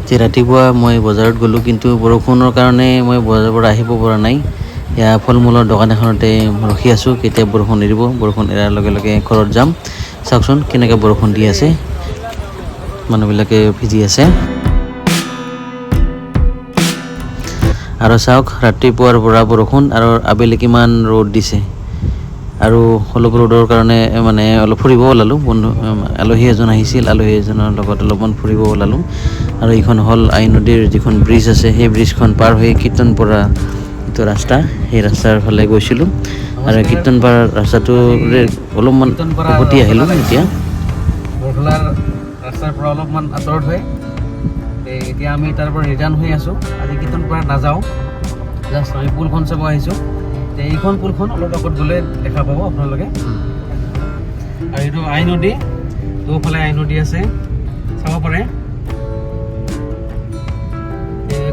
যে ৰাতিপুৱা মই বজাৰত গ'লোঁ, কিন্তু বৰষুণৰ কাৰণে মই বজাৰৰ পৰা আহিব পৰা নাই। ইয়াৰ ফল মূলৰ দোকান এখনতে ৰখি আছোঁ, কেতিয়া বৰষুণ এৰিব। বৰষুণ এৰাৰ লগে লগে ঘৰত যাম। চাওকচোন কেনেকৈ বৰষুণ দি আছে, মানুহবিলাকে ভিজি আছে। আৰু চাওক ৰাতিপুৱাৰ পৰা বৰষুণ আৰু আবেলি কিমান ৰ'দ দিছে। আৰু অলপ ৰ'দৰ কাৰণে মানে অলপ ফুৰিব ওলালোঁ। আলহী এজন আহিছিল, আলহী এজনৰ লগত অলপমান ফুৰিব ওলালোঁ। আৰু এইখন হ'ল আই নদীৰ যিখন ব্ৰিজ আছে, সেই ব্ৰিজখন পাৰ হৈ কীৰ্তনপাৰা যিটো ৰাস্তা, সেই ৰাস্তাৰ ফালে গৈছিলোঁ। আৰু কীৰ্তনপাৰা ৰাস্তাটোৰে অলপমান উভতি আহিলোঁ। এতিয়া বৰখলাৰ ৰাস্তাৰ পৰা অলপমান আঁতৰত হৈ এতিয়া আমি তাৰ পৰা ৰিটাৰ্ণ হৈ আছোঁ। আজি কীৰ্তনপাৰাত নাযাওঁ, জাষ্ট আমি পুলখন চাব আহিছোঁ। এইখন পুলখন অলপ আগত গ'লে দেখা পাব আপোনালোকে। আৰু এইটো আই নদী, দুফালে আই নদী আছে, চাব পাৰে।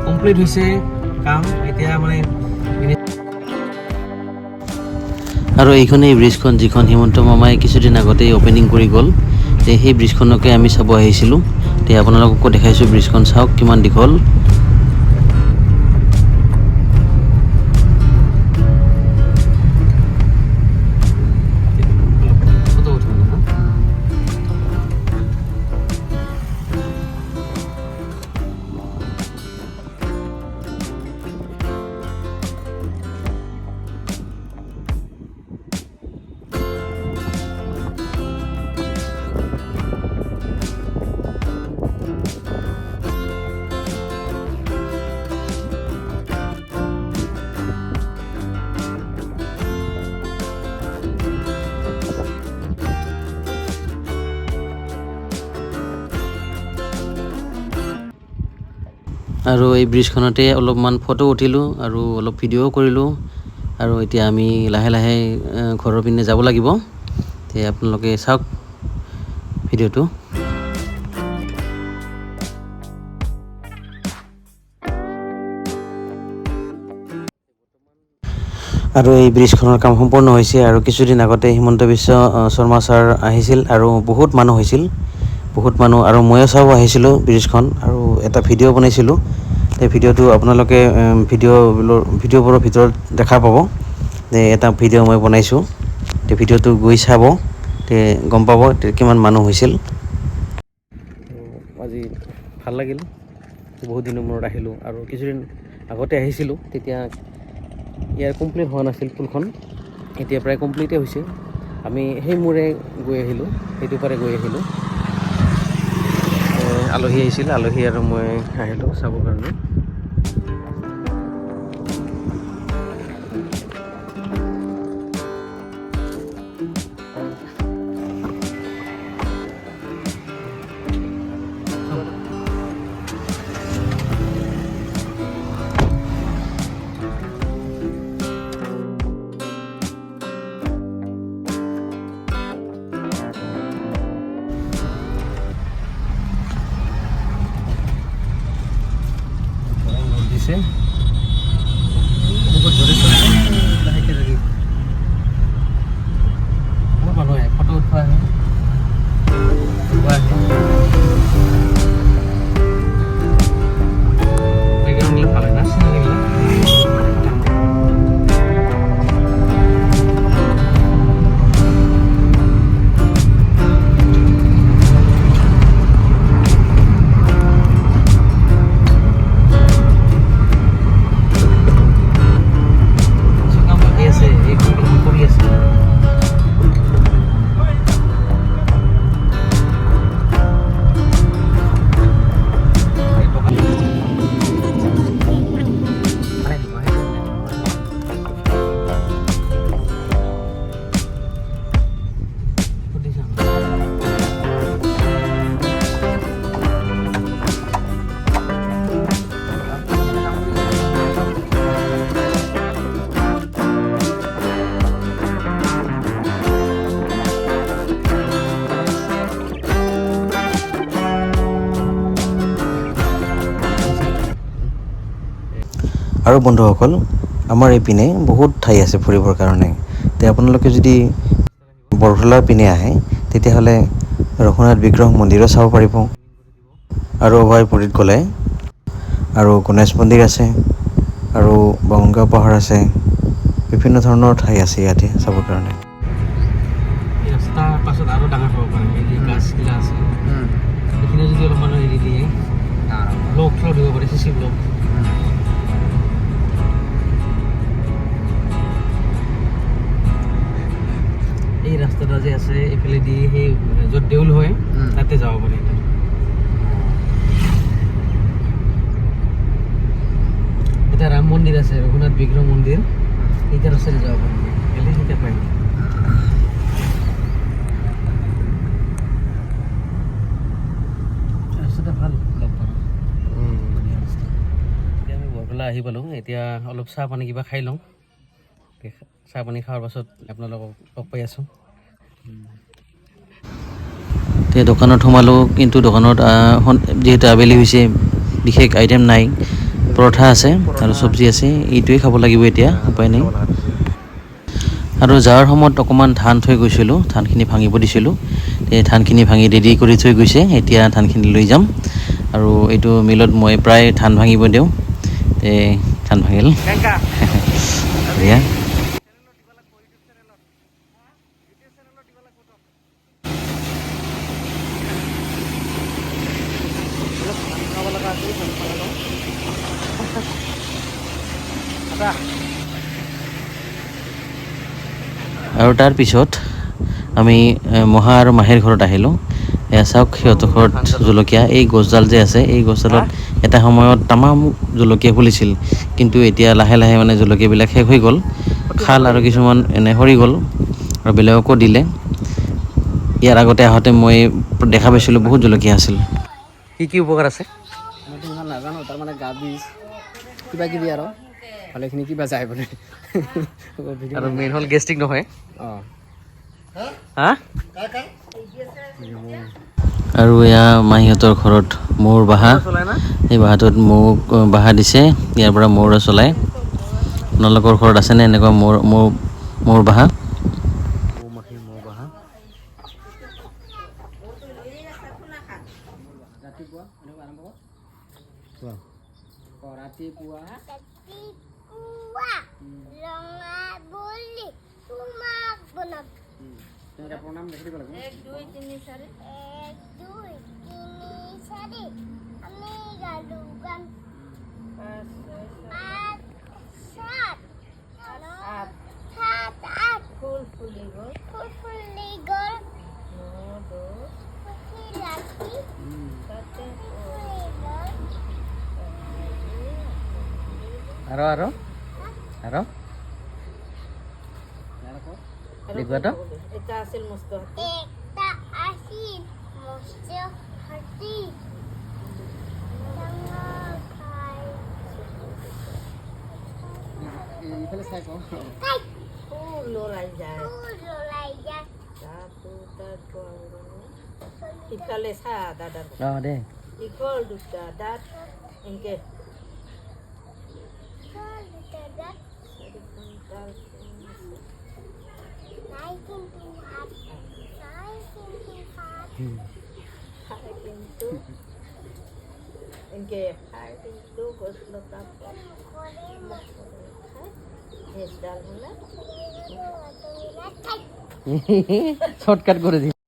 কমপ্লিট হৈছে কাম এতিয়া মানে। আৰু এইখনেই ব্ৰিজখন যিখন হিমন্ত মামাই কিছুদিন আগতেই অ'পেনিং কৰি গ'ল। সেই ব্ৰিজখনকে আমি চাব আহিছিলোঁ। আপোনালোককো দেখাইছোঁ, ব্ৰিজখন চাওক কিমান দীঘল। আৰু এই ব্ৰিজখনতে অলপমান ফটো উঠিলোঁ আৰু অলপ ভিডিঅ'ও কৰিলোঁ। আৰু এতিয়া আমি লাহে লাহে ঘৰৰ পিনে যাব লাগিব। আপোনালোকে চাওক ভিডিঅ'টো। আৰু এই ব্ৰিজখনৰ কাম সম্পূৰ্ণ হৈছে। আৰু কিছুদিন আগতে হিমন্ত বিশ্ব শৰ্মা ছাৰ আহিছিল আৰু বহুত মানুহ হৈছিল, বহুত মানুহ। আৰু ময়ো চাব আহিছিলোঁ ব্ৰিজখন আৰু এটা ভিডিঅ' বনাইছিলোঁ। সেই ভিডিঅ'টো আপোনালোকে ভিডিঅ'বোৰৰ ভিতৰত দেখা পাব। এটা ভিডিঅ' মই বনাইছোঁ, ভিডিঅ'টো গৈ চাব, গম পাব কিমান মানুহ হৈছিল। আজি ভাল লাগিল, বহুত দিনৰ মূৰত আহিলোঁ। আৰু কিছুদিন আগতে আহিছিলোঁ, তেতিয়া ইয়াৰ কমপ্লিট হোৱা নাছিল পুলখন। এতিয়া প্ৰায় কমপ্লিটেই হৈছে। আমি সেই মূৰে গৈ আহিলোঁ, সেইটো পাৰে গৈ আহিলোঁ। আলহী আহিছিল, আলহী আৰু মই আহিলোঁ চাবৰ কাৰণে। বহুত জোৰে চলিছে, লাহেকৈ লাগি বহুত মানুহ আহে, ফটো উঠোৱা আহে, বেকগ্ৰাউণ্ড ভাল হয় না চিনাৰিবিলাক। আৰু বন্ধুসকল, আমাৰ এইপিনে বহুত ঠাই আছে ফুৰিবৰ কাৰণে। আপোনালোকে যদি বৰখলাৰ পিনে আহে, তেতিয়াহ'লে ৰঘুনাথ বিগ্ৰহ মন্দিৰো চাব পাৰিব। আৰু অভয়পুৰীত গ'লে আৰু গণেশ মন্দিৰ আছে আৰু বংগাও পাহাৰ আছে বিভিন্ন ধৰণৰ ঠাই আছে ইয়াতে চাবৰ কাৰণে ৰাস্তা পাছত আৰু ডাঙৰ হ'ব পাৰে এই গাছগিলা আছে এইখিনি যদি অলপমান হেৰি দিয়ে ব্লক থ্ৰ' দিব পাৰে চিচি ব্লক এই ৰাস্তাটা যে আছে এইফালে দি সেই য'ত দেউল হয় তাতে যাব পাৰে এটা ৰাম মন্দিৰ আছে ৰঘুনাথ বিগ্ৰহ মন্দিৰ এইটা ৰাস্তাতে যাব পাৰে গেলে সেইটা পাই ৰাস্তাটা ভাল লগ পালোঁ এতিয়া আমি বৰপেলা আহি পালোঁ এতিয়া অলপ চাহ পানী কিবা খাই লওঁ চাহ পানী খোৱাৰ পাছত আপোনালোকক লগ পাই আছোঁ এতিয়া দোকানত সোমালোঁ কিন্তু দোকানত যিহেতু আবেলি হৈছে বিশেষ আইটেম নাই পৰঠা আছে আৰু চব্জি আছে এইটোৱে খাব লাগিব এতিয়া উপায় নাই আৰু যোৱাৰ সময়ত অকণমান ধান থৈ গৈছিলোঁ ধানখিনি ভাঙিব দিছিলোঁ এই ধানখিনি ভাঙি ৰেডি কৰি থৈ গৈছে এতিয়া ধানখিনি লৈ যাম আৰু এইটো মিলত মই প্ৰায় ধান ভাঙিব দিওঁ ধান ভাঙিল এয়া আৰু তাৰ পিছত আমি মহা আৰু মাহীৰ ঘৰত আহিলোঁ এয়া চাওক সিহঁতৰ ঘৰত জলকীয়া এই গছডাল যে আছে এই গছডালত এটা সময়ত তামাম জলকীয়া ফুলিছিল কিন্তু এতিয়া লাহে লাহে মানে জলকীয়াবিলাক শেষ হৈ গ'ল খাল আৰু কিছুমান এনে সৰি গ'ল আৰু বেলেগকো দিলে ইয়াৰ আগতে আহোঁতে মই দেখা পাইছিলোঁ বহুত জলকীয়া আছিল কি উপকাৰ আছে মইতো ইমান নাজানো তাৰমানে গা বিষ কিবা কিবি আৰু ভালেখিনি কিবা যায় বোলে আৰু মেইন হ'ল গেষ্ট্ৰিক নহয় অঁ হা আৰু এয়া মাহীহঁতৰ ঘৰত মৌৰ বাহা এই বাহাটোত মোক বাহা দিছে ইয়াৰ পৰা মৌৰ চলাই আপোনালোকৰ ঘৰত আছেনে এনেকুৱা মৌৰ বাহা ৰাতিপুৱা প্ৰণাম দেখি দিব লাগিব 1 2 3 4 1 2 3 4 আমি গালু গান 5 6 7 8 ফুল ফুলি গল 9 10 রাখি তাতে আৰু দেখুৱা তো এটা আছিল মস্ত হাতী ইফালে চাই কওঁ লৰাই যায় ইফালে চা দাদাৰ দে ইফাল দুটা দাঁত এনেকে इनके শৰ্টকাট কৰে দিই